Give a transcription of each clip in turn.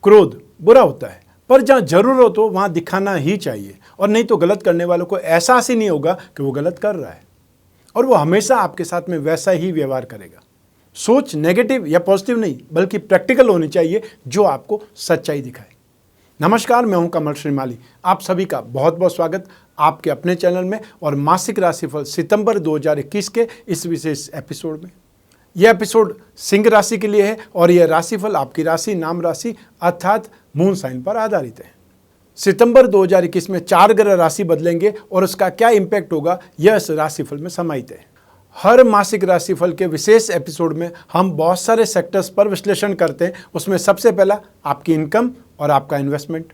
क्रोध बुरा होता है, पर जहाँ जरूरत हो वहाँ दिखाना ही चाहिए, और नहीं तो गलत करने वालों को एहसास ही नहीं होगा कि वो गलत कर रहा है, और वो हमेशा आपके साथ में वैसा ही व्यवहार करेगा। सोच नेगेटिव या पॉजिटिव नहीं, बल्कि प्रैक्टिकल होनी चाहिए, जो आपको सच्चाई दिखाए। नमस्कार, मैं हूं कमल श्रीमाली। आप सभी का बहुत बहुत स्वागत आपके अपने चैनल में और मासिक राशिफल सितंबर 2021 के इस विशेष एपिसोड में। यह एपिसोड सिंह राशि के लिए है और यह राशिफल आपकी राशि, नाम राशि अर्थात मून साइन पर आधारित है। सितंबर 2021 में 4 ग्रह राशि बदलेंगे और उसका क्या इम्पैक्ट होगा, यह इस राशिफल में समाहित है। हर मासिक राशिफल के विशेष एपिसोड में हम बहुत सारे सेक्टर्स पर विश्लेषण करते हैं। उसमें सबसे पहला आपकी इनकम और आपका इन्वेस्टमेंट,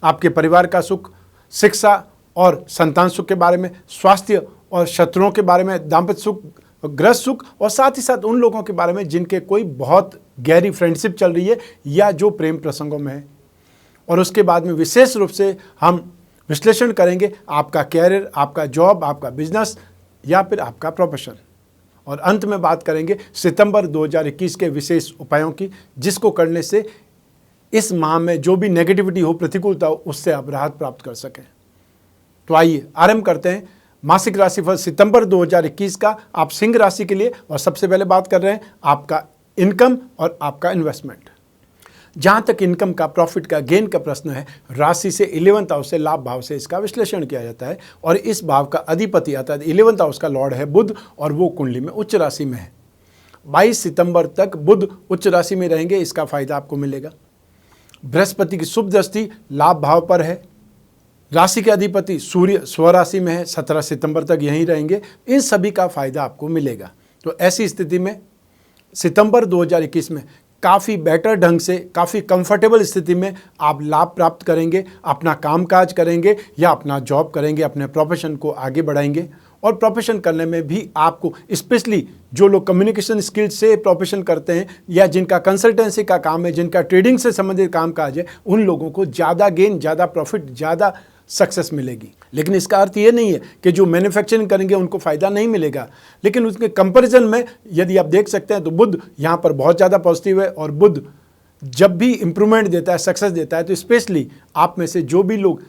आपके परिवार का सुख, शिक्षा और संतान सुख के बारे में, स्वास्थ्य और शत्रुओं के बारे में, दाम्पत्य सुख, गृह सुख, और साथ ही साथ उन लोगों के बारे में जिनके कोई बहुत गहरी फ्रेंडशिप चल रही है या जो प्रेम प्रसंगों में है। और उसके बाद में विशेष रूप से हम विश्लेषण करेंगे आपका कैरियर, आपका जॉब, आपका बिजनेस या फिर आपका प्रोफेशन। और अंत में बात करेंगे सितंबर 2021 के विशेष उपायों की, जिसको करने से इस माह में जो भी नेगेटिविटी हो, प्रतिकूलता हो, उससे आप राहत प्राप्त कर सकें। तो आइए आरंभ करते हैं मासिक राशिफल सितंबर 2021 का आप सिंह राशि के लिए। और सबसे पहले बात कर रहे हैं आपका इनकम और आपका इन्वेस्टमेंट। जहाँ तक इनकम का, प्रॉफिट का, गेन का प्रश्न है, राशि से 11th हाउस से, लाभ भाव से इसका विश्लेषण किया जाता है। और इस भाव का अधिपति अर्थात 11th हाउस का लॉर्ड है बुध, और वो कुंडली में उच्च राशि में है। 22 सितंबर तक बुध उच्च राशि में रहेंगे, इसका फायदा आपको मिलेगा। बृहस्पति की शुभ दृष्टि लाभ भाव पर है। राशि के अधिपति सूर्य स्वराशि में है, 17 सितंबर तक यहीं रहेंगे। इन सभी का फायदा आपको मिलेगा। तो ऐसी स्थिति में सितंबर 2021 में काफ़ी बेटर ढंग से, काफ़ी कंफर्टेबल स्थिति में आप लाभ प्राप्त करेंगे, अपना कामकाज करेंगे या अपना जॉब करेंगे, अपने प्रोफेशन को आगे बढ़ाएंगे। और प्रोफेशन करने में भी आपको, स्पेशली जो लोग कम्युनिकेशन स्किल्स से प्रोफेशन करते हैं या जिनका कंसल्टेंसी का काम है, जिनका ट्रेडिंग से संबंधित कामकाज है, उन लोगों को ज़्यादा गेन, ज़्यादा प्रॉफिट, ज़्यादा सक्सेस मिलेगी। लेकिन इसका अर्थ ये नहीं है कि जो मैन्युफैक्चरिंग करेंगे उनको फ़ायदा नहीं मिलेगा। लेकिन उसके कंपैरिजन में यदि आप देख सकते हैं तो बुध यहाँ पर बहुत ज़्यादा पॉजिटिव है। और बुध जब भी इंप्रूवमेंट देता है, सक्सेस देता है, तो स्पेशली आप में से जो भी लोग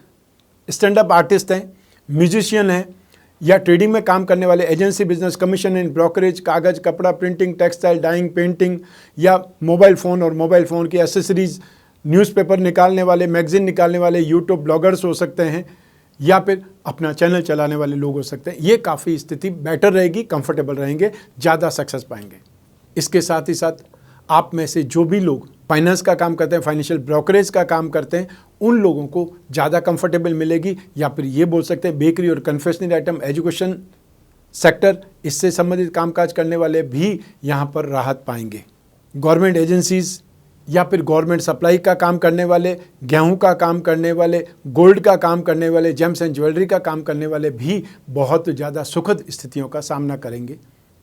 स्टैंड अप आर्टिस्ट हैं, म्यूजिशियन हैं या ट्रेडिंग में काम करने वाले, agency business, commission and brokerage, कागज़, कपड़ा, प्रिंटिंग, टेक्सटाइल, डाइंग, पेंटिंग या मोबाइल फ़ोन और मोबाइल फ़ोन की एसेसरीज़, न्यूज़पेपर निकालने वाले, मैगज़ीन निकालने वाले, यूट्यूब ब्लॉगर्स हो सकते हैं या फिर अपना चैनल चलाने वाले लोग हो सकते हैं, ये काफ़ी स्थिति बेटर रहेगी, कंफर्टेबल रहेंगे, ज़्यादा सक्सेस पाएंगे। इसके साथ ही साथ आप में से जो भी लोग फाइनेंस का काम करते हैं, फाइनेंशियल ब्रोकरेज का काम करते हैं, उन लोगों को ज़्यादा कंफर्टेबल मिलेगी। या फिर ये बोल सकते हैं बेकरी और कन्फेक्शनरी आइटम, एजुकेशन सेक्टर, इससे संबंधित कामकाज करने वाले भी यहाँ पर राहत पाएंगे। गवर्नमेंट एजेंसीज़ या फिर गवर्नमेंट सप्लाई का काम करने वाले, गेहूं का काम करने वाले, गोल्ड का काम करने वाले, जेम्स एंड ज्वेलरी का काम करने वाले भी बहुत ज़्यादा सुखद स्थितियों का सामना करेंगे।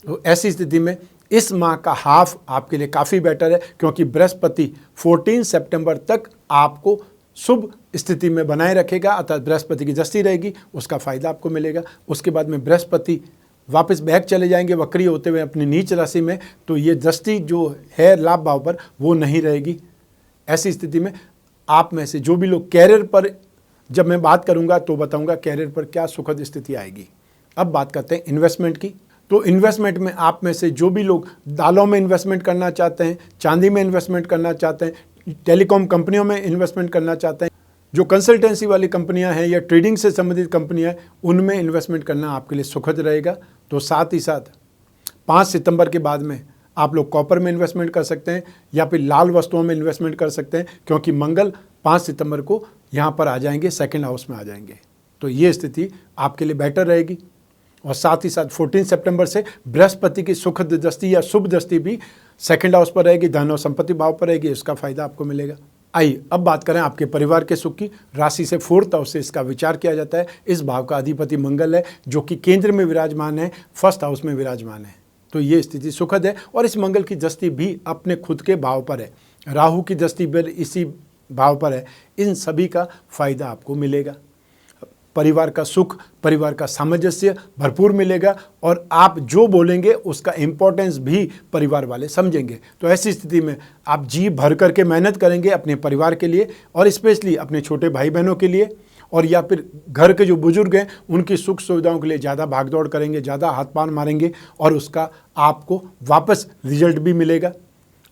तो ऐसी स्थिति में इस माह का हाफ आपके लिए काफ़ी बेटर है, क्योंकि बृहस्पति 14 सितंबर तक आपको शुभ स्थिति में बनाए रखेगा, अर्थात बृहस्पति की दृष्टि रहेगी, उसका फ़ायदा आपको मिलेगा। उसके बाद में बृहस्पति वापस बैक चले जाएंगे वक्री होते हुए अपनी नीच राशि में, तो ये दृष्टि जो है लाभ भाव पर वो नहीं रहेगी। ऐसी स्थिति में आप में से जो भी लोग कैरियर पर, जब मैं बात करूंगा तो बताऊंगा कैरियर पर क्या सुखद स्थिति आएगी। अब बात करते हैं इन्वेस्टमेंट की। तो इन्वेस्टमेंट में आप में से जो भी लोग दालों में इन्वेस्टमेंट करना चाहते हैं, चांदी में इन्वेस्टमेंट करना चाहते हैं, टेलीकॉम कंपनियों में इन्वेस्टमेंट करना चाहते हैं, जो कंसल्टेंसी वाली कंपनियां हैं या ट्रेडिंग से संबंधित कंपनियां हैं, उनमें इन्वेस्टमेंट करना आपके लिए सुखद रहेगा। तो साथ ही साथ 5 सितंबर के बाद में आप लोग कॉपर में इन्वेस्टमेंट कर सकते हैं या फिर लाल वस्तुओं में इन्वेस्टमेंट कर सकते हैं, क्योंकि मंगल 5 सितंबर को यहाँ पर आ जाएंगे, 2nd हाउस में आ जाएंगे। तो ये स्थिति आपके लिए बेटर रहेगी। और साथ ही साथ 14 सितंबर से बृहस्पति की सुखद दृष्टि या शुभ दृष्टि भी 2nd हाउस पर रहेगी, धन और संपत्ति भाव पर रहेगी, इसका फायदा आपको मिलेगा। आइए अब बात करें आपके परिवार के सुख की। राशि से 4th हाउस से इसका विचार किया जाता है। इस भाव का अधिपति मंगल है, जो कि केंद्र में विराजमान है, 1st हाउस में विराजमान है। तो ये स्थिति सुखद है। और इस मंगल की दृष्टि भी अपने खुद के भाव पर है, राहु की दृष्टि भी इसी भाव पर है। इन सभी का फायदा आपको मिलेगा। परिवार का सुख, परिवार का सामंजस्य भरपूर मिलेगा और आप जो बोलेंगे उसका इम्पोर्टेंस भी परिवार वाले समझेंगे। तो ऐसी स्थिति में आप जी भर करके मेहनत करेंगे अपने परिवार के लिए और स्पेशली अपने छोटे भाई बहनों के लिए, और या फिर घर के जो बुजुर्ग हैं उनकी सुख सुविधाओं के लिए ज़्यादा भागदौड़ करेंगे, ज़्यादा हाथ पांव मारेंगे और उसका आपको वापस रिजल्ट भी मिलेगा।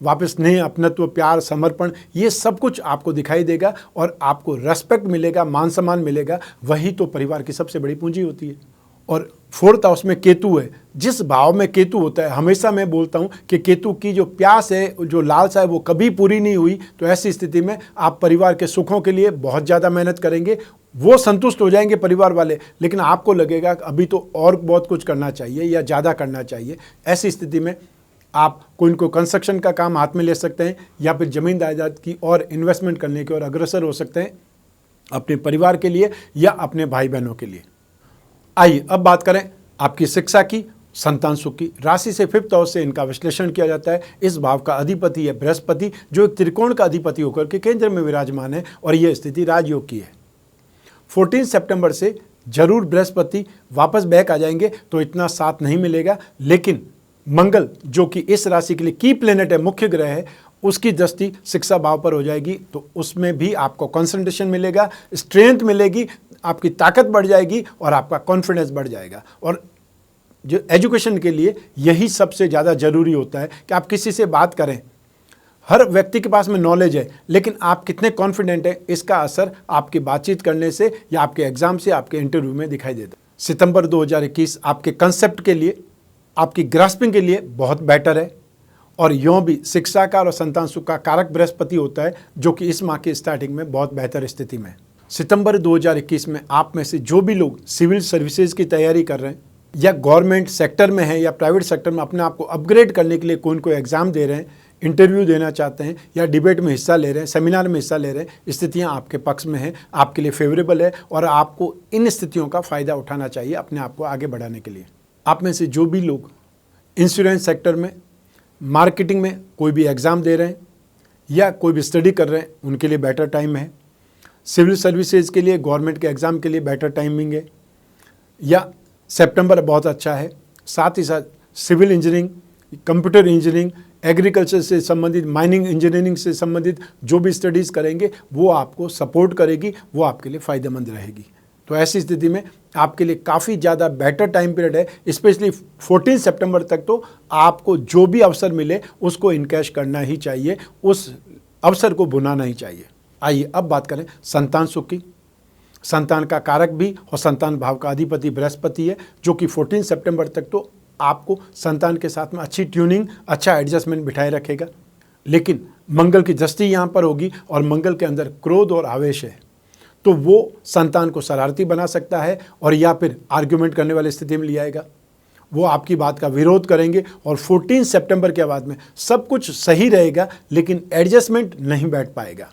वापस स्नेह, अपनत्व, प्यार, समर्पण, ये सब कुछ आपको दिखाई देगा और आपको रेस्पेक्ट मिलेगा, मान सम्मान मिलेगा। वही तो परिवार की सबसे बड़ी पूंजी होती है। और 4th हाउस में केतु है। जिस भाव में केतु होता है, हमेशा मैं बोलता हूँ कि केतु की जो प्यास है, जो लालसा है, वो कभी पूरी नहीं हुई। तो ऐसी स्थिति में आप परिवार के सुखों के लिए बहुत ज़्यादा मेहनत करेंगे, वो संतुष्ट हो जाएंगे परिवार वाले, लेकिन आपको लगेगा कि अभी तो और बहुत कुछ करना चाहिए या ज़्यादा करना चाहिए। ऐसी स्थिति में आप कोई इनको कंस्ट्रक्शन का काम हाथ में ले सकते हैं या फिर ज़मीन जायदाद की और इन्वेस्टमेंट करने की ओर अग्रसर हो सकते हैं अपने परिवार के लिए या अपने भाई बहनों के लिए। आइए अब बात करें आपकी शिक्षा की, संतान सुख की। राशि से 5th हाउस से इनका विश्लेषण किया जाता है। इस भाव का अधिपति है बृहस्पति, जो एक त्रिकोण का अधिपति होकर के केंद्र में विराजमान है और यह स्थिति राजयोग की है। 14 सितंबर से जरूर बृहस्पति वापस बैक आ जाएंगे तो इतना साथ नहीं मिलेगा, लेकिन मंगल जो कि इस राशि के लिए की प्लेनेट है, मुख्य ग्रह है, उसकी दृष्टि शिक्षा भाव पर हो जाएगी तो उसमें भी आपको कंसंट्रेशन मिलेगा, स्ट्रेंथ मिलेगी, आपकी ताकत बढ़ जाएगी और आपका कॉन्फिडेंस बढ़ जाएगा। और जो एजुकेशन के लिए यही सबसे ज़्यादा ज़रूरी होता है कि आप किसी से बात करें। हर व्यक्ति के पास में नॉलेज है, लेकिन आप कितने कॉन्फिडेंट हैं इसका असर आपकी बातचीत करने से या आपके एग्जाम से, आपके इंटरव्यू में दिखाई देता है। सितंबर 2021 आपके कंसेप्ट के लिए, आपकी ग्रास्पिंग के लिए बहुत बेटर है। और यूँ भी शिक्षा का और संतान सुख का कारक बृहस्पति होता है, जो कि इस माह की स्टार्टिंग में बहुत बेहतर स्थिति में है। सितंबर 2021 में आप में से जो भी लोग सिविल सर्विसेज की तैयारी कर रहे हैं या गवर्नमेंट सेक्टर में हैं या प्राइवेट सेक्टर में अपने आप को अपग्रेड करने के लिए कोई न कोई एग्ज़ाम दे रहे हैं, इंटरव्यू देना चाहते हैं या डिबेट में हिस्सा ले रहे हैं, सेमिनार में हिस्सा ले रहे हैं, स्थितियां आपके पक्ष में हैं, आपके लिए फेवरेबल है और आपको इन स्थितियों का फ़ायदा उठाना चाहिए अपने आप को आगे बढ़ाने के लिए। आप में से जो भी लोग इंश्योरेंस सेक्टर में, मार्केटिंग में कोई भी एग्ज़ाम दे रहे हैं या कोई भी स्टडी कर रहे हैं, उनके लिए बेटर टाइम है। सिविल सर्विसेज के लिए, गवर्नमेंट के एग्ज़ाम के लिए बेटर टाइमिंग है या सितंबर बहुत अच्छा है। साथ ही साथ civil engineering, computer engineering, agriculture से संबंधित, माइनिंग इंजीनियरिंग से संबंधित जो भी स्टडीज़ करेंगे वो आपको सपोर्ट करेगी, वो आपके लिए फ़ायदेमंद रहेगी। तो ऐसी स्थिति में आपके लिए काफ़ी ज़्यादा बेटर टाइम पीरियड है। स्पेशली 14 सितंबर तक तो आपको जो भी अवसर मिले उसको इनकैश करना ही चाहिए, उस अवसर को भुनाना ही चाहिए। आइए अब बात करें संतान सुख की। संतान का कारक भी और संतान भाव का अधिपति बृहस्पति है, जो कि 14 सितंबर तक तो आपको संतान के साथ में अच्छी ट्यूनिंग, अच्छा एडजस्टमेंट बिठाए रखेगा। लेकिन मंगल की दृष्टि यहाँ पर होगी और मंगल के अंदर क्रोध और आवेश है, तो वो संतान को शरारती बना सकता है और या फिर आर्ग्यूमेंट करने वाली स्थिति में ले आएगा। वो आपकी बात का विरोध करेंगे और 14 सितंबर के बाद में सब कुछ सही रहेगा, लेकिन एडजस्टमेंट नहीं बैठ पाएगा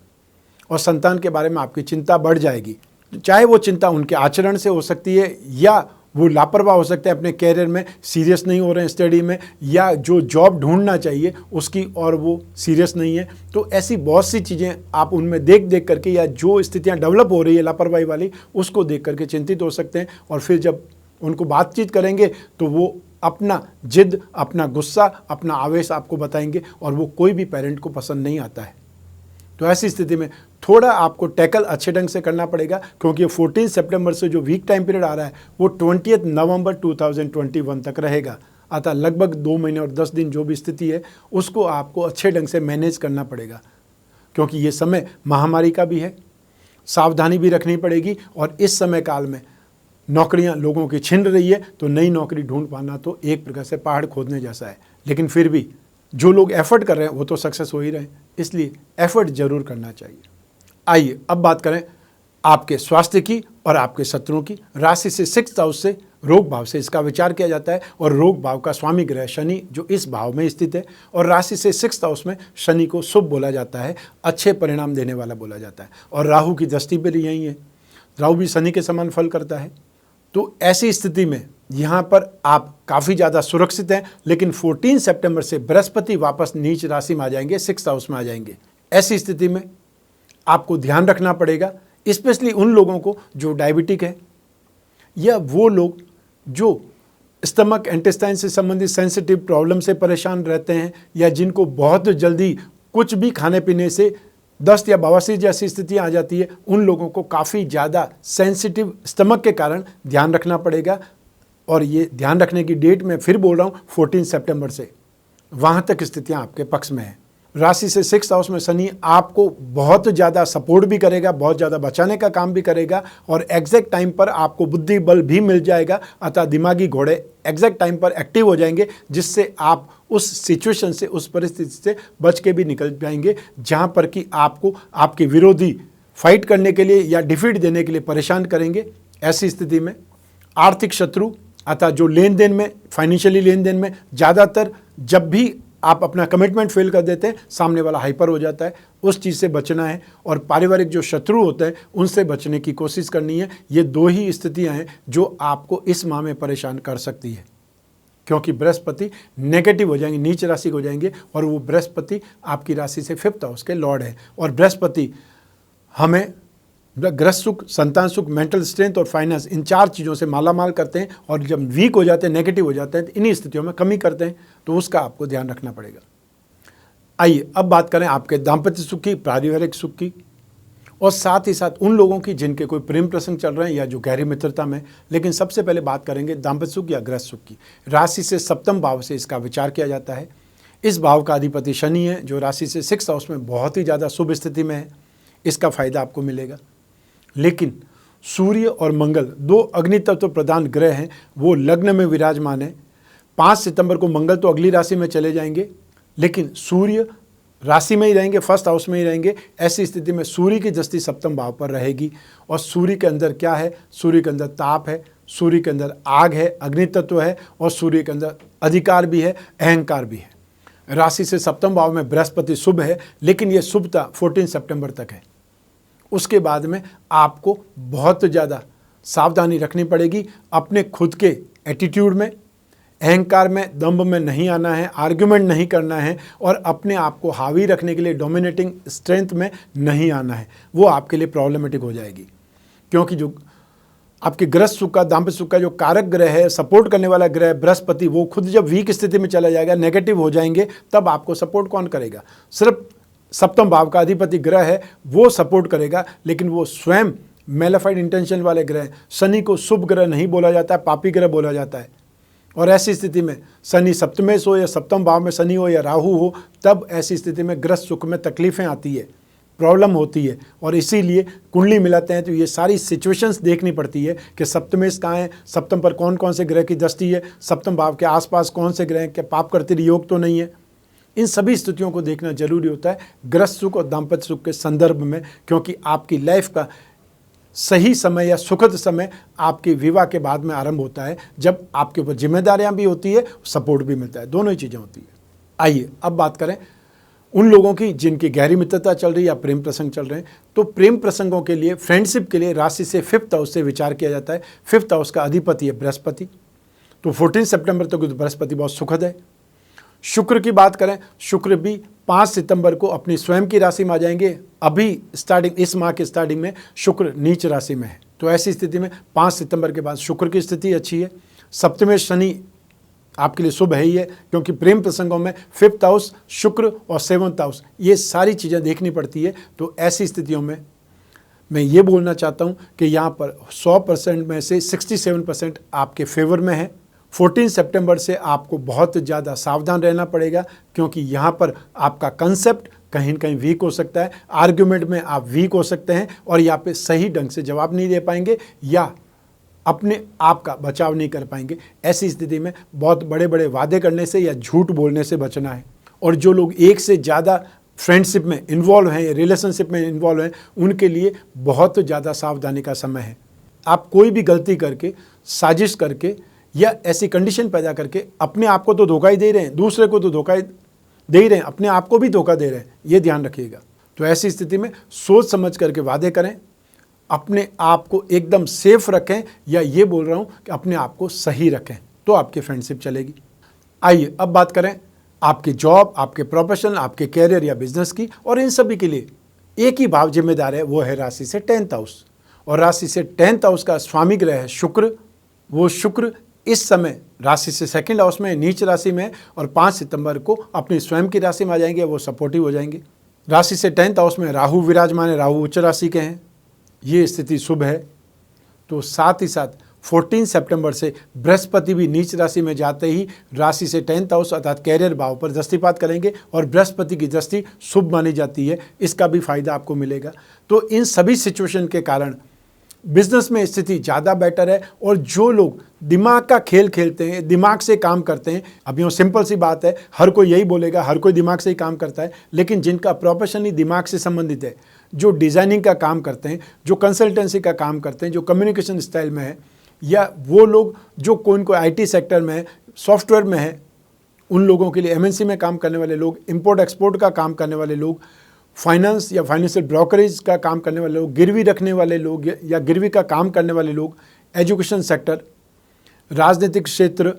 और संतान के बारे में आपकी चिंता बढ़ जाएगी। चाहे वो चिंता उनके आचरण से हो सकती है या वो लापरवाह हो सकते हैं, अपने कैरियर में सीरियस नहीं हो रहे हैं स्टडी में, या जो जॉब ढूंढना चाहिए उसकी और वो सीरियस नहीं है। तो ऐसी बहुत सी चीज़ें आप उनमें देख करके या जो स्थितियां डेवलप हो रही है लापरवाही वाली, उसको देख करके चिंतित हो सकते हैं। और फिर जब उनको बातचीत करेंगे तो वो अपना जिद, अपना गुस्सा, अपना आवेश आपको बताएंगे और वो कोई भी पेरेंट को पसंद नहीं आता है। तो ऐसी स्थिति में थोड़ा आपको टैकल अच्छे ढंग से करना पड़ेगा, क्योंकि 14 सितंबर से जो वीक टाइम पीरियड आ रहा है वो 20 नवंबर 2021 तक रहेगा। अतः लगभग 2 महीने और 10 दिन जो भी स्थिति है उसको आपको अच्छे ढंग से मैनेज करना पड़ेगा, क्योंकि ये समय महामारी का भी है, सावधानी भी रखनी पड़ेगी। और इस समय काल में नौकरियां लोगों की छिन रही है, तो नई नौकरी ढूंढ पाना तो एक प्रकार से पहाड़ खोदने जैसा है। लेकिन फिर भी जो लोग एफर्ट कर रहे हैं वो तो सक्सेस हो ही रहे हैं, इसलिए एफर्ट जरूर करना चाहिए। आइए अब बात करें आपके स्वास्थ्य की और आपके शत्रुओं की। राशि से 6th हाउस से, रोग भाव से इसका विचार किया जाता है और रोग भाव का स्वामी ग्रह शनि जो इस भाव में स्थित है, और राशि से 6th हाउस में शनि को शुभ बोला जाता है, अच्छे परिणाम देने वाला बोला जाता है। और राहु की दृष्टि भी यही है, राहु भी शनि के समान फल करता है। तो ऐसी स्थिति में यहाँ पर आप काफ़ी ज़्यादा सुरक्षित हैं। लेकिन 14 सितंबर से बृहस्पति वापस नीच राशि में आ जाएंगे, 6th हाउस में आ जाएंगे। ऐसी स्थिति में आपको ध्यान रखना पड़ेगा, स्पेशली उन लोगों को जो डायबिटिक है, या वो लोग जो स्टमक इंटेस्टाइन से संबंधित सेंसिटिव प्रॉब्लम से परेशान रहते हैं, या जिनको बहुत जल्दी कुछ भी खाने पीने से दस्त या बवासीर जैसी स्थितियाँ आ जाती है, उन लोगों को काफ़ी ज़्यादा सेंसिटिव स्टमक के कारण ध्यान रखना पड़ेगा। और ये ध्यान रखने की डेट मैं फिर बोल रहा हूँ 14 सितंबर से, वहाँ तक स्थितियाँ आपके पक्ष में हैं। राशि से 6th हाउस में शनि आपको बहुत ज़्यादा सपोर्ट भी करेगा, बहुत ज़्यादा बचाने का काम भी करेगा, और एग्जैक्ट टाइम पर आपको बुद्धि बल भी मिल जाएगा। अतः दिमागी घोड़े एग्जैक्ट टाइम पर एक्टिव हो जाएंगे, जिससे आप उस सिचुएशन से, उस परिस्थिति से बच के भी निकल जाएंगे जहाँ पर कि आपको आपके विरोधी फाइट करने के लिए या डिफीट देने के लिए परेशान करेंगे। ऐसी स्थिति में आर्थिक शत्रु, अतः जो लेन देन में, फाइनेंशियली लेन देन में ज़्यादातर जब भी आप अपना कमिटमेंट फेल कर देते हैं, सामने वाला हाइपर हो जाता है, उस चीज़ से बचना है। और पारिवारिक जो शत्रु होते हैं उनसे बचने की कोशिश करनी है। ये दो ही स्थितियां हैं जो आपको इस माह में परेशान कर सकती है, क्योंकि बृहस्पति नेगेटिव हो जाएंगे, नीच राशि हो जाएंगे, और वो बृहस्पति आपकी राशि से 5th हाउस के लॉर्ड है। और बृहस्पति हमें ग्रह सुख, संतान सुख, मेंटल स्ट्रेंथ और फाइनेंस, इन 4 चीज़ों से माला माल करते हैं। और जब वीक हो जाते हैं, नेगेटिव हो जाते हैं, तो इन्हीं स्थितियों में कमी करते हैं, तो उसका आपको ध्यान रखना पड़ेगा। आइए अब बात करें आपके दाम्पत्य सुख की, पारिवारिक सुख की, और साथ ही साथ उन लोगों की जिनके कोई प्रेम प्रसंग चल रहे हैं या जो गहरी मित्रता में। लेकिन सबसे पहले बात करेंगे दाम्पत्य सुख या गृह सुख की। राशि से 7वें भाव से इसका विचार किया जाता है। इस भाव का अधिपति शनि है, जो राशि से 6th हाउस में बहुत ही ज़्यादा शुभ स्थिति में है। इसका फायदा आपको मिलेगा। लेकिन सूर्य और मंगल, 2 अग्नि तत्व प्रधान ग्रह हैं, वो लग्न में विराजमान है। 5 सितंबर को मंगल तो अगली राशि में चले जाएंगे, लेकिन सूर्य राशि में ही रहेंगे, 1st हाउस में ही रहेंगे। ऐसी स्थिति में सूर्य की दृष्टि 7वें भाव पर रहेगी। और सूर्य के अंदर क्या है? सूर्य के अंदर ताप है, सूर्य के अंदर आग है, अग्नि तत्व है, और सूर्य के अंदर अधिकार भी है, अहंकार भी है। राशि से 7वें भाव में बृहस्पति शुभ है, लेकिन यह शुभता 14 सितंबर तक है। उसके बाद में आपको बहुत ज़्यादा सावधानी रखनी पड़ेगी। अपने खुद के एटीट्यूड में, अहंकार में, दम्भ में नहीं आना है, आर्ग्यूमेंट नहीं करना है, और अपने आप को हावी रखने के लिए डोमिनेटिंग स्ट्रेंथ में नहीं आना है। वो आपके लिए प्रॉब्लमेटिक हो जाएगी, क्योंकि जो आपके ग्रह सुख का, दाम्पत्य सुख का जो कारक ग्रह है, सपोर्ट करने वाला ग्रह बृहस्पति, वो खुद जब वीक स्थिति में चला जाएगा, नेगेटिव हो जाएंगे, तब आपको सपोर्ट कौन करेगा? सिर्फ 7वें भाव का अधिपति ग्रह है, वो सपोर्ट करेगा, लेकिन वो स्वयं मेलेफाइड इंटेंशन वाले ग्रह। शनि को शुभ ग्रह नहीं बोला जाता है, पापी ग्रह बोला जाता है। और ऐसी स्थिति में शनि सप्तमेश हो या 7वें भाव में शनि हो या राहु हो, तब ऐसी स्थिति में ग्रह सुख में तकलीफें आती है, प्रॉब्लम होती है। और इसीलिए कुंडली मिलाते हैं तो ये सारी सिचुएशंस देखनी पड़ती है कि सप्तमेश कहाँ है, सप्तम पर कौन कौन से ग्रह की दृष्टि है, 7वें भाव के आसपास कौन से ग्रह के पाप करते योग तो नहीं है। इन सभी स्थितियों को देखना जरूरी होता है ग्रह सुख और दाम्पत्य सुख के संदर्भ में, क्योंकि आपकी लाइफ का सही समय या सुखद समय आपके विवाह के बाद में आरंभ होता है, जब आपके ऊपर जिम्मेदारियां भी होती है, सपोर्ट भी मिलता है, दोनों ही चीज़ें होती है। आइए अब बात करें उन लोगों की जिनकी गहरी मित्रता चल रही है या प्रेम प्रसंग चल रहे हैं। तो प्रेम प्रसंगों के लिए, फ्रेंडशिप के लिए राशि से 5th हाउस से विचार किया जाता है। 5th हाउस का अधिपति है बृहस्पति, तो 14 सितंबर तक तो बृहस्पति बहुत सुखद है। शुक्र की बात करें, शुक्र भी 5 सितंबर को अपनी स्वयं की राशि में आ जाएंगे। अभी स्टार्टिंग, इस माह के स्टार्टिंग में शुक्र नीच राशि में है, तो ऐसी स्थिति में 5 सितंबर के बाद शुक्र की स्थिति अच्छी है। सप्तमें शनि आपके लिए शुभ है ही है, क्योंकि प्रेम प्रसंगों में 5th हाउस, शुक्र और 7th हाउस, ये सारी चीज़ें देखनी पड़ती है। तो ऐसी स्थितियों में मैं ये बोलना चाहता हूँ कि यहाँ पर 100% में से 67% आपके फेवर में है। 14 सितंबर से आपको बहुत ज़्यादा सावधान रहना पड़ेगा, क्योंकि यहाँ पर आपका कंसेप्ट कहीं न कहीं वीक हो सकता है, आर्ग्यूमेंट में आप वीक हो सकते हैं, और यहाँ पे सही ढंग से जवाब नहीं दे पाएंगे या अपने आप का बचाव नहीं कर पाएंगे। ऐसी स्थिति में बहुत बड़े बड़े वादे करने से या झूठ बोलने से बचना है। और जो लोग एक से ज़्यादा फ्रेंडशिप में इन्वॉल्व हैं, रिलेशनशिप में इन्वॉल्व हैं, उनके लिए बहुत ज़्यादा सावधानी का समय है। आप कोई भी गलती करके, साजिश करके या ऐसी कंडीशन पैदा करके अपने आप को तो धोखा ही दे रहे हैं, दूसरे को तो धोखा दे ही रहे हैं, अपने आप को भी धोखा दे रहे हैं, ये ध्यान रखिएगा। तो ऐसी स्थिति में सोच समझ करके वादे करें, अपने आप को एकदम सेफ रखें, या ये बोल रहा हूँ कि अपने आप को सही रखें, तो आपकी फ्रेंडशिप चलेगी। आइए अब बात करें आपकी जॉब, आपके प्रोफेशन, आपके कैरियर या बिजनेस की। और इन सभी के लिए एक ही भाव जिम्मेदार है, वो है राशि से 10th हाउस। और राशि से 10th हाउस का स्वामी ग्रह है शुक्र, वो शुक्र इस समय राशि से 2nd हाउस में नीच राशि में और 5 सितंबर को अपनी स्वयं की राशि में आ जाएंगे, वो सपोर्टिव हो जाएंगे। राशि से 10th हाउस में राहु विराजमान है, राहु उच्च राशि के हैं, ये स्थिति शुभ है। तो साथ ही साथ 14 सितंबर से बृहस्पति भी नीच राशि में जाते ही राशि से 10th हाउस अर्थात कैरियर भाव पर दृष्टिपात करेंगे और बृहस्पति की दृष्टि शुभ मानी जाती है, इसका भी फायदा आपको मिलेगा। तो इन सभी सिचुएशन के कारण बिजनेस में स्थिति ज़्यादा बेटर है। और जो लोग दिमाग का खेल खेलते हैं, दिमाग से काम करते हैं, अब यूँ सिंपल सी बात है, हर कोई यही बोलेगा, हर कोई दिमाग से ही काम करता है, लेकिन जिनका प्रोफेशन ही दिमाग से संबंधित है, जो डिज़ाइनिंग का काम करते हैं, जो कंसल्टेंसी का काम करते हैं, जो कम्युनिकेशन स्टाइल में है, या वो लोग जो कोई IT सेक्टर में है, सॉफ्टवेयर में है, उन लोगों के लिए MNC में काम करने वाले लोग, इंपोर्ट एक्सपोर्ट का काम करने वाले लोग, फाइनेंस या फाइनेंशियल ब्रोकरेज का काम करने वाले लोग, गिरवी रखने वाले लोग या गिरवी का काम करने वाले लोग, एजुकेशन सेक्टर, राजनीतिक क्षेत्र,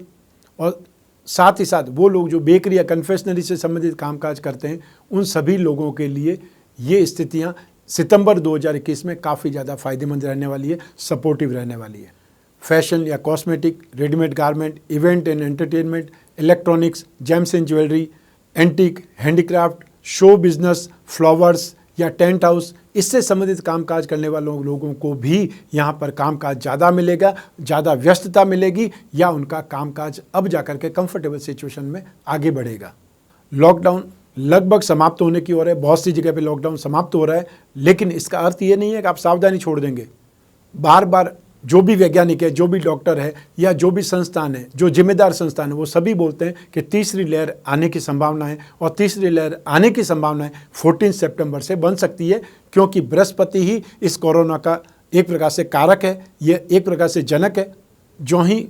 और साथ ही साथ वो लोग जो बेकरी या कन्फेक्शनरी से संबंधित कामकाज करते हैं, उन सभी लोगों के लिए ये स्थितियाँ सितंबर 2021 में काफ़ी ज़्यादा फायदेमंद रहने वाली है, सपोर्टिव रहने वाली है। फैशन या cosmetic, readymade garment, event and entertainment, electronics, James and jewellery, antique, handicraft, show business, flowers या टेंट हाउस, इससे संबंधित कामकाज करने वालों लोगों को भी यहाँ पर कामकाज ज़्यादा मिलेगा, ज़्यादा व्यस्तता मिलेगी, या उनका कामकाज अब जाकर के कंफर्टेबल सिचुएशन में आगे बढ़ेगा। लॉकडाउन लगभग समाप्त होने की ओर है, बहुत सी जगह पे लॉकडाउन समाप्त हो रहा है, लेकिन इसका अर्थ ये नहीं है कि आप सावधानी छोड़ देंगे। बार बार जो भी वैज्ञानिक है, जो भी डॉक्टर है, या जो भी संस्थान है, जो जिम्मेदार संस्थान है, वो सभी बोलते हैं कि तीसरी लहर आने की संभावना है, और तीसरी लहर आने की संभावना 14 सितंबर से बन सकती है, क्योंकि बृहस्पति ही इस कोरोना का एक प्रकार से कारक है, ये एक प्रकार से जनक है। जो ही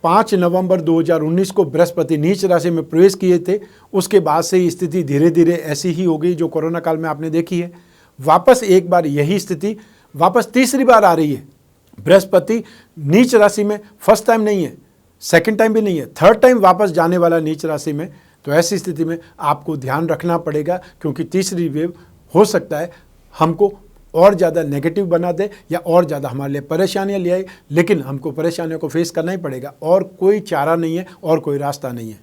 5 नवंबर 2019 को बृहस्पति नीच राशि में प्रवेश किए थे, उसके बाद से ही स्थिति धीरे धीरे ऐसी ही हो गई जो कोरोना काल में आपने देखी है। वापस एक बार यही स्थिति वापस तीसरी बार आ रही है। बृहस्पति नीच राशि में फर्स्ट टाइम नहीं है, सेकंड टाइम भी नहीं है, थर्ड टाइम वापस जाने वाला नीच राशि में। तो ऐसी स्थिति में आपको ध्यान रखना पड़ेगा, क्योंकि तीसरी वेव हो सकता है हमको और ज़्यादा नेगेटिव बना दे या और ज़्यादा हमारे लिए परेशानियां ले आए, लेकिन हमको परेशानियों को फेस करना ही पड़ेगा, और कोई चारा नहीं है और कोई रास्ता नहीं है।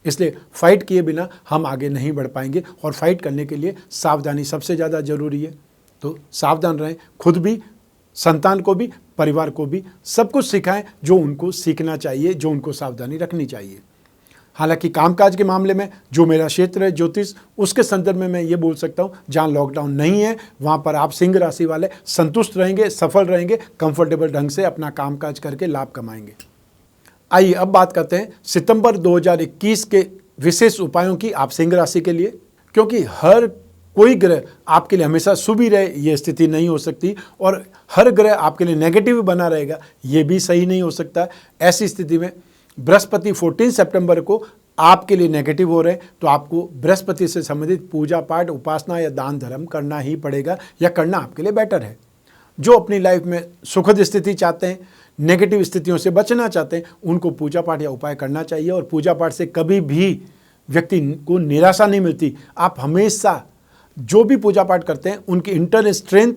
इसलिए फाइट किए बिना हम आगे नहीं बढ़ पाएंगे, और फाइट करने के लिए सावधानी सबसे ज़्यादा ज़रूरी है। तो सावधान रहें, खुद भी, संतान को भी, परिवार को भी, सब कुछ सिखाएं जो उनको सीखना चाहिए, जो उनको सावधानी रखनी चाहिए। हालांकि कामकाज के मामले में जो मेरा क्षेत्र है ज्योतिष, उसके संदर्भ में मैं ये बोल सकता हूँ, जहाँ लॉकडाउन नहीं है वहाँ पर आप सिंह राशि वाले संतुष्ट रहेंगे, सफल रहेंगे, कंफर्टेबल ढंग से अपना कामकाज करके लाभ कमाएंगे। आइए अब बात करते हैं सितंबर 2021 के विशेष उपायों की आप सिंह राशि के लिए, क्योंकि हर कोई ग्रह आपके लिए हमेशा शुभ ही रहे ये स्थिति नहीं हो सकती, और हर ग्रह आपके लिए नेगेटिव बना रहेगा ये भी सही नहीं हो सकता। ऐसी स्थिति में बृहस्पति 14 सितंबर को आपके लिए नेगेटिव हो रहे, तो आपको बृहस्पति से संबंधित पूजा पाठ, उपासना या दान धर्म करना ही पड़ेगा, या करना आपके लिए बेटर है। जो अपनी लाइफ में सुखद स्थिति चाहते हैं, नेगेटिव स्थितियों से बचना चाहते हैं, उनको पूजा पाठ या उपाय करना चाहिए। और पूजा पाठ से कभी भी व्यक्ति को निराशा नहीं मिलती। आप हमेशा जो भी पूजा पाठ करते हैं उनकी इंटरनल स्ट्रेंथ,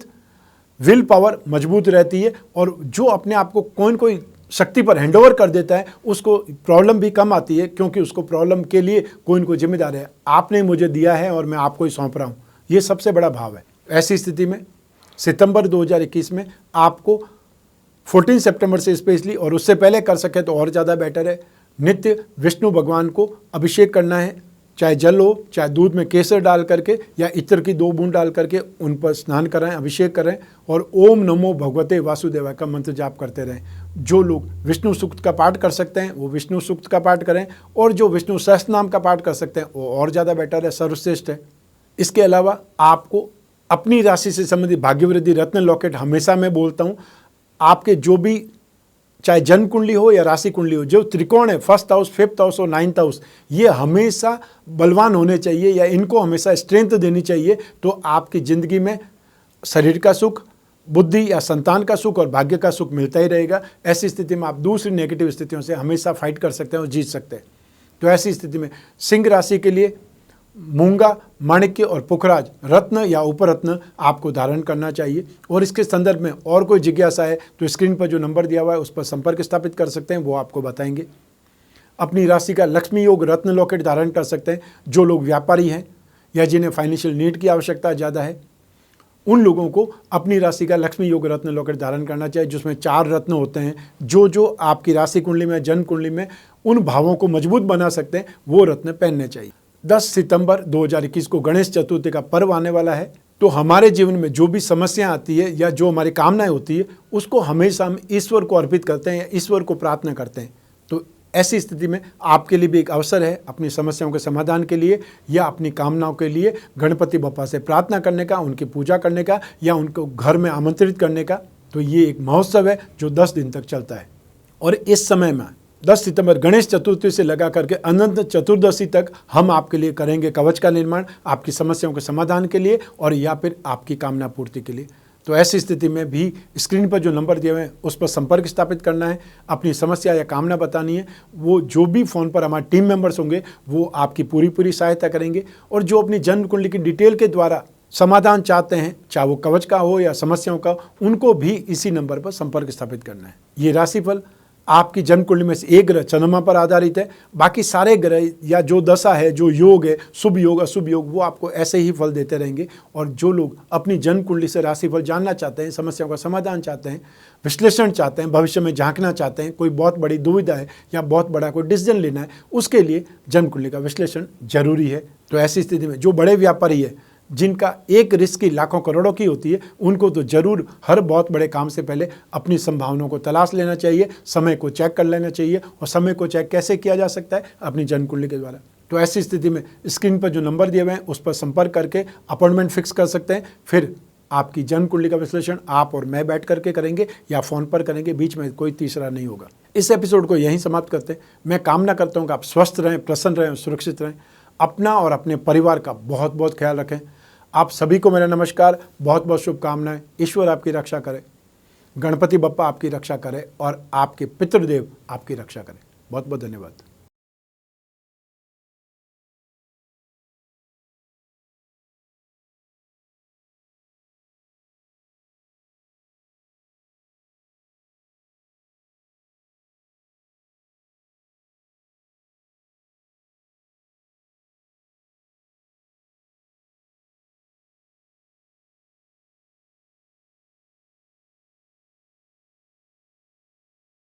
विल पावर मजबूत रहती है, और जो अपने आप को कोई शक्ति पर हैंडओवर कर देता है उसको प्रॉब्लम भी कम आती है, क्योंकि उसको प्रॉब्लम के लिए कोई न कोई जिम्मेदार है। आपने मुझे दिया है और मैं आपको ही सौंप रहा हूँ, ये सबसे बड़ा भाव है। ऐसी स्थिति में सितंबर 2021 में आपको 14 सितंबर से स्पेशली, और उससे पहले कर सके तो और ज़्यादा बेटर है, नित्य विष्णु भगवान को अभिषेक करना है, चाहे जल हो, चाहे दूध में केसर डाल करके या इत्र की 2 बूंद डाल करके उन पर स्नान कराएं, अभिषेक करें, और ओम नमो भगवते वासुदेवाय का मंत्र जाप करते रहें। जो लोग विष्णु सूक्त का पाठ कर सकते हैं वो विष्णु सूक्त का पाठ करें, और जो विष्णु सहस्त्र नाम का पाठ कर सकते हैं वो और ज़्यादा बेटर है, सर्वश्रेष्ठ है। इसके अलावा आपको अपनी राशि से संबंधित भाग्यवृद्धि रत्न लॉकेट, हमेशा मैं बोलता हूँ, आपके जो भी चाहे जन्म कुंडली हो या राशि कुंडली हो, जो त्रिकोण है, 1st हाउस, 5th हाउस और 9th हाउस, ये हमेशा बलवान होने चाहिए, या इनको हमेशा स्ट्रेंथ देनी चाहिए। तो आपकी ज़िंदगी में शरीर का सुख, बुद्धि या संतान का सुख और भाग्य का सुख मिलता ही रहेगा। ऐसी स्थिति में आप दूसरी नेगेटिव स्थितियों से हमेशा फाइट कर सकते हैं और जीत सकते हैं। तो ऐसी स्थिति में सिंह राशि के लिए मूंगा, माणिक्य और पुखराज रत्न या उपरत्न आपको धारण करना चाहिए। और इसके संदर्भ में और कोई जिज्ञासा है तो स्क्रीन पर जो नंबर दिया हुआ है उस पर संपर्क स्थापित कर सकते हैं, वो आपको बताएंगे। अपनी राशि का लक्ष्मी योग रत्न लॉकेट धारण कर सकते हैं जो लोग व्यापारी हैं या जिन्हें फाइनेंशियल नीड की आवश्यकता ज़्यादा है। उन लोगों को अपनी राशि का लक्ष्मी योग रत्न लॉकेट धारण करना चाहिए जिसमें 4 रत्न होते हैं जो आपकी राशि कुंडली में, जन्म कुंडली में उन भावों को मजबूत बना सकते हैं, वो रत्न पहनने चाहिए। 10 सितंबर 2021 को गणेश चतुर्थी का पर्व आने वाला है, तो हमारे जीवन में जो भी समस्या आती है या जो हमारी कामनाएं होती है उसको हमेशा हम ईश्वर को अर्पित करते हैं या ईश्वर को प्रार्थना करते हैं। तो ऐसी स्थिति में आपके लिए भी एक अवसर है अपनी समस्याओं के समाधान के लिए या अपनी कामनाओं के लिए गणपति बप्पा से प्रार्थना करने का, उनकी पूजा करने का या उनको घर में आमंत्रित करने का। तो ये एक महोत्सव है जो 10 दिन तक चलता है। और इस समय में 10 सितंबर गणेश चतुर्थी से लगा करके अनंत चतुर्दशी तक हम आपके लिए करेंगे कवच का निर्माण, आपकी समस्याओं के समाधान के लिए और या फिर आपकी कामना पूर्ति के लिए। तो ऐसी स्थिति में भी स्क्रीन पर जो नंबर दिए हुए हैं उस पर संपर्क स्थापित करना है, अपनी समस्या या कामना बतानी है। वो जो भी फ़ोन पर हमारे टीम मेंबर्स होंगे वो आपकी पूरी सहायता करेंगे। और जो अपनी जन्म कुंडली की डिटेल के द्वारा समाधान चाहते हैं, चाहे वो कवच का हो या समस्याओं का, उनको भी इसी नंबर पर संपर्क स्थापित करना है। ये राशिफल आपकी जन्म कुंडली में से एक ग्रह चंद्रमा पर आधारित है, बाकी सारे ग्रह या जो दशा है, जो योग है, शुभ योग अशुभ योग, वो आपको ऐसे ही फल देते रहेंगे। और जो लोग अपनी जन्म कुंडली से राशिफल जानना चाहते हैं, समस्याओं का समाधान चाहते हैं, विश्लेषण चाहते हैं, भविष्य में झांकना चाहते हैं, कोई बहुत बड़ी दुविधा है या बहुत बड़ा कोई डिसीजन लेना है, उसके लिए जन्म कुंडली का विश्लेषण जरूरी है। तो ऐसी स्थिति में जो बड़े व्यापारी है जिनका एक रिस्क की लाखों करोड़ों की होती है, उनको तो जरूर हर बहुत बड़े काम से पहले अपनी संभावनाओं को तलाश लेना चाहिए, समय को चेक कर लेना चाहिए। और समय को चेक कैसे किया जा सकता है? अपनी जन्म कुंडली के द्वारा। तो ऐसी स्थिति में स्क्रीन पर जो नंबर दिए हुए हैं उस पर संपर्क करके अपॉइंटमेंट फिक्स कर सकते हैं। फिर आपकी जन्म कुंडली का विश्लेषण आप और मैं बैठ करके करेंगे या फ़ोन पर करेंगे, बीच में कोई तीसरा नहीं होगा। इस एपिसोड को यहीं समाप्त करते हैं। मैं कामना करता हूँ कि आप स्वस्थ रहें, प्रसन्न रहें, सुरक्षित रहें। अपना और अपने परिवार का बहुत बहुत ख्याल रखें। आप सभी को मेरा नमस्कार, बहुत बहुत शुभकामनाएं। ईश्वर आपकी रक्षा करे, गणपति बप्पा आपकी रक्षा करे और आपके पितृदेव आपकी रक्षा करें। बहुत बहुत धन्यवाद।